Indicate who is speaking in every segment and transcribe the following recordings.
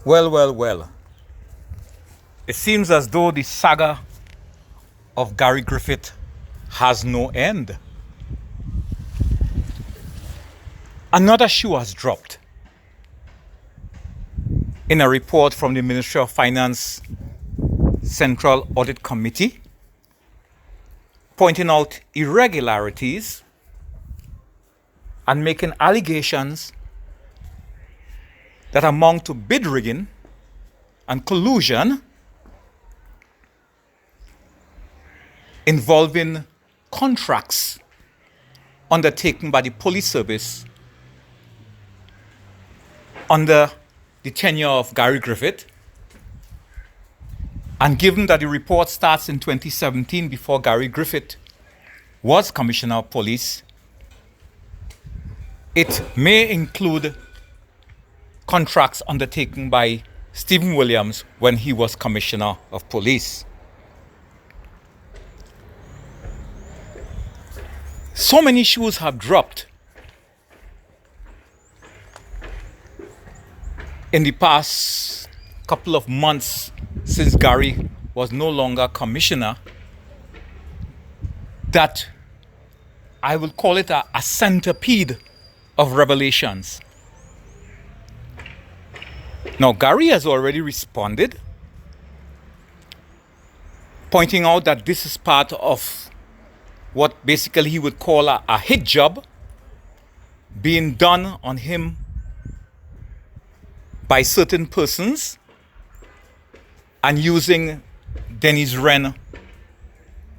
Speaker 1: Well, well, well. It seems as though the saga of Gary Griffith has no end. Another shoe has dropped in a report from the Ministry of Finance Central Audit Committee pointing out irregularities and making allegations that amount to bid rigging and collusion involving contracts undertaken by the police service under the tenure of Gary Griffith. And given that the report starts in 2017 before Gary Griffith was Commissioner of Police, it may include contracts undertaken by Stephen Williams when he was Commissioner of Police. So many shoes have dropped in the past couple of months since Gary was no longer Commissioner that I will call it a centipede of revelations. Now, Gary has already responded, pointing out that this is part of what basically he would call a hit job being done on him by certain persons and using Dennis Wren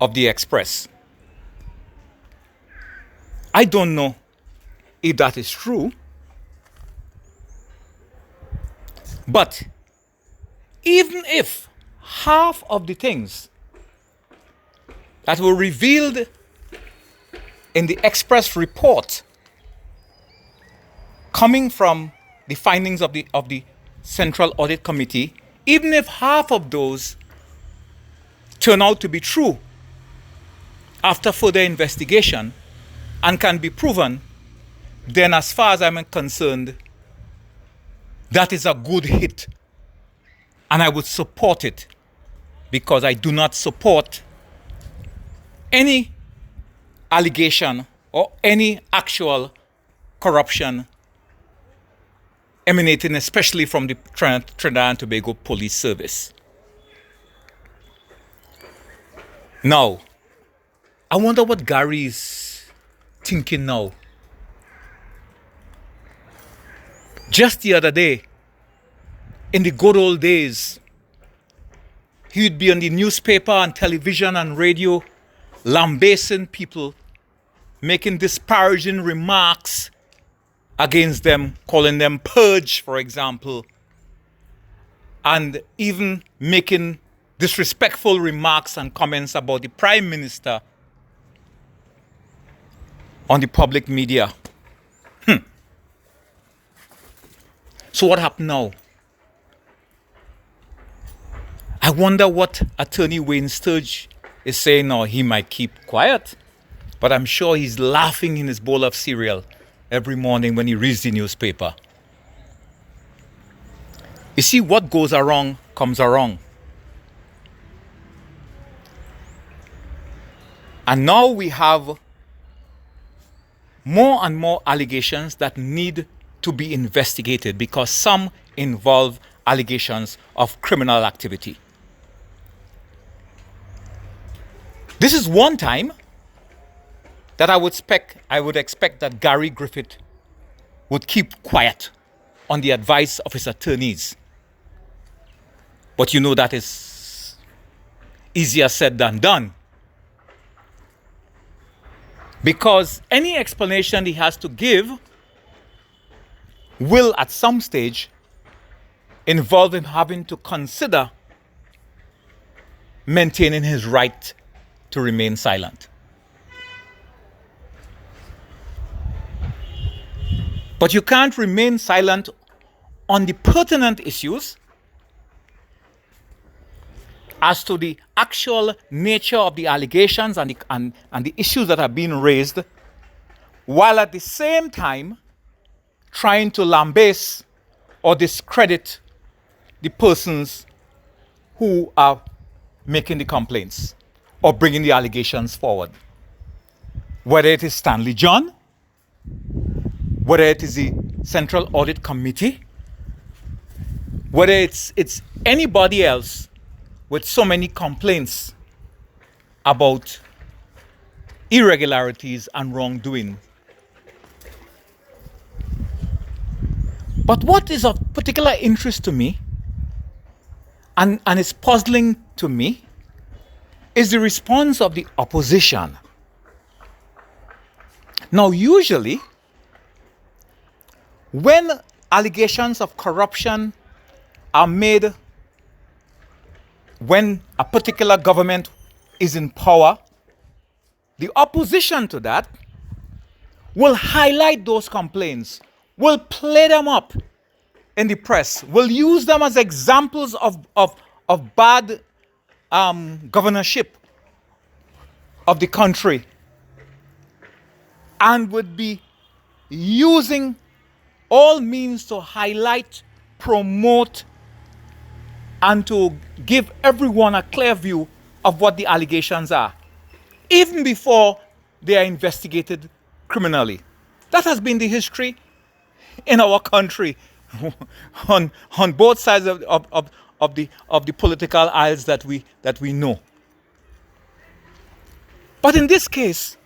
Speaker 1: of the Express. I don't know if that is true, but even if half of the things that were revealed in the Express report coming from the findings of the Central Audit Committee, even if half of those turn out to be true after further investigation and can be proven, then as far as I'm concerned, that is a good hit. And I would support it because I do not support any allegation or any actual corruption emanating especially from the Trinidad and Tobago Police Service. Now, I wonder what Gary is thinking now. Just the other day, in the good old days, he would be on the newspaper and television and radio lambasting people, making disparaging remarks against them, calling them purge, for example, and even making disrespectful remarks and comments about the Prime Minister on the public media. So what happened now? I wonder what Attorney Wayne Sturge is saying now. He might keep quiet, but I'm sure he's laughing in his bowl of cereal every morning when he reads the newspaper. You see, what goes around comes around. And now we have more and more allegations that need to be investigated because some involve allegations of criminal activity. This is one time that I would expect that Gary Griffith would keep quiet on the advice of his attorneys. But you know that is easier said than done. Because any explanation he has to give will at some stage involve him having to consider maintaining his right to remain silent. But you can't remain silent on the pertinent issues as to the actual nature of the allegations and the issues that are being raised, while at the same time trying to lambaste or discredit the persons who are making the complaints or bringing the allegations forward. Whether it is Stanley John, whether it is the Central Audit Committee, whether it's anybody else with so many complaints about irregularities and wrongdoing. But what is of particular interest to me, and is puzzling to me, is the response of the opposition. Now, usually, when allegations of corruption are made when a particular government is in power, the opposition to that will highlight those complaints, will play them up in the press, will use them as examples of bad governorship of the country, and would be using all means to highlight, promote, and to give everyone a clear view of what the allegations are, even before they are investigated criminally. That has been the history in our country on both sides of the political aisles that we know. But in this case,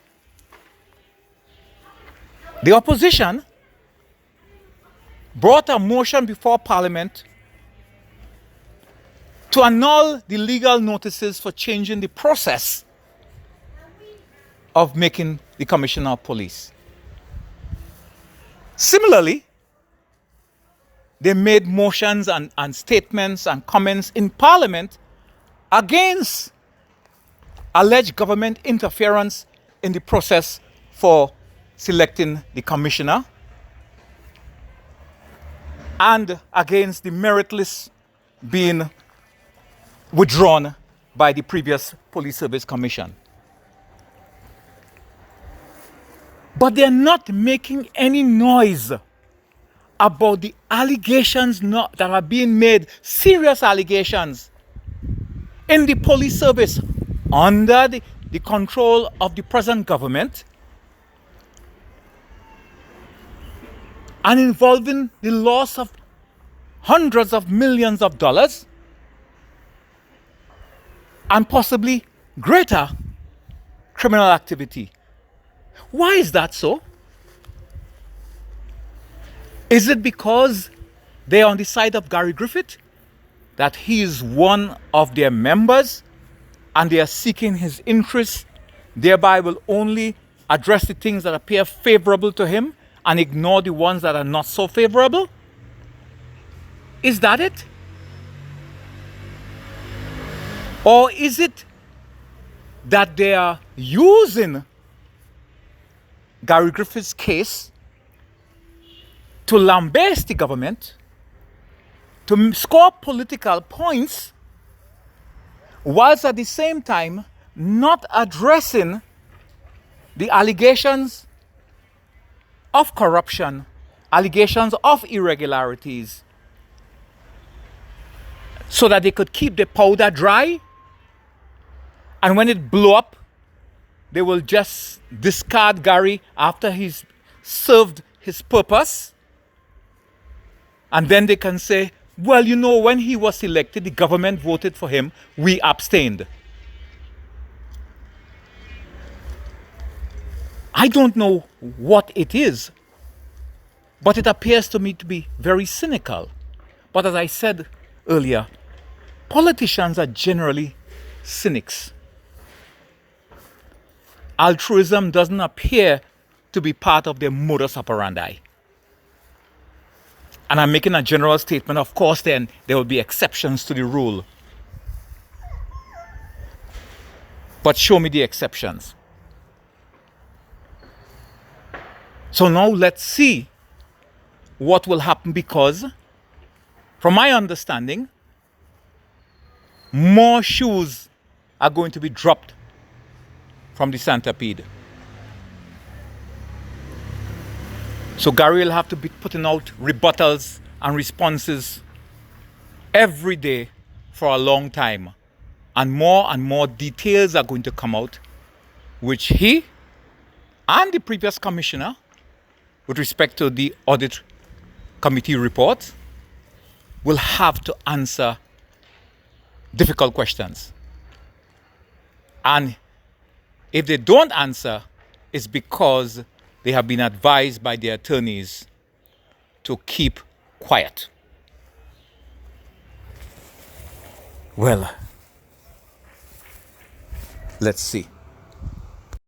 Speaker 1: the opposition brought a motion before Parliament to annul the legal notices for changing the process of making the Commissioner of Police. Similarly, they made motions and statements and comments in Parliament against alleged government interference in the process for selecting the Commissioner, and against the merit list being withdrawn by the previous Police Service Commission. But they're not making any noise about the allegations that are being made, serious allegations, in the police service under the control of the present government, and involving the loss of hundreds of millions of dollars and possibly greater criminal activity. Why is that so? Is it because they are on the side of Gary Griffith, that he is one of their members and they are seeking his interests, thereby will only address the things that appear favorable to him and ignore the ones that are not so favorable? Is that it? Or is it that they are using Gary Griffith's case to lambaste the government, to score political points, whilst at the same time not addressing the allegations of corruption, allegations of irregularities, so that they could keep the powder dry, and when it blow up, they will just discard Gary after he's served his purpose, and then they can say, well, you know, when he was elected, the government voted for him, we abstained. I don't know what it is, but it appears to me to be very cynical. But as I said earlier, politicians are generally cynics. Altruism doesn't appear to be part of their modus operandi. And I'm making a general statement. Of course, then there will be exceptions to the rule. But show me the exceptions. So now let's see what will happen, because from my understanding, more shoes are going to be dropped from the centipede. So Gary will have to be putting out rebuttals and responses every day for a long time. And more details are going to come out, which he and the previous commissioner, with respect to the audit committee report, will have to answer difficult questions. And if they don't answer, it's because they have been advised by their attorneys to keep quiet. Well, let's see.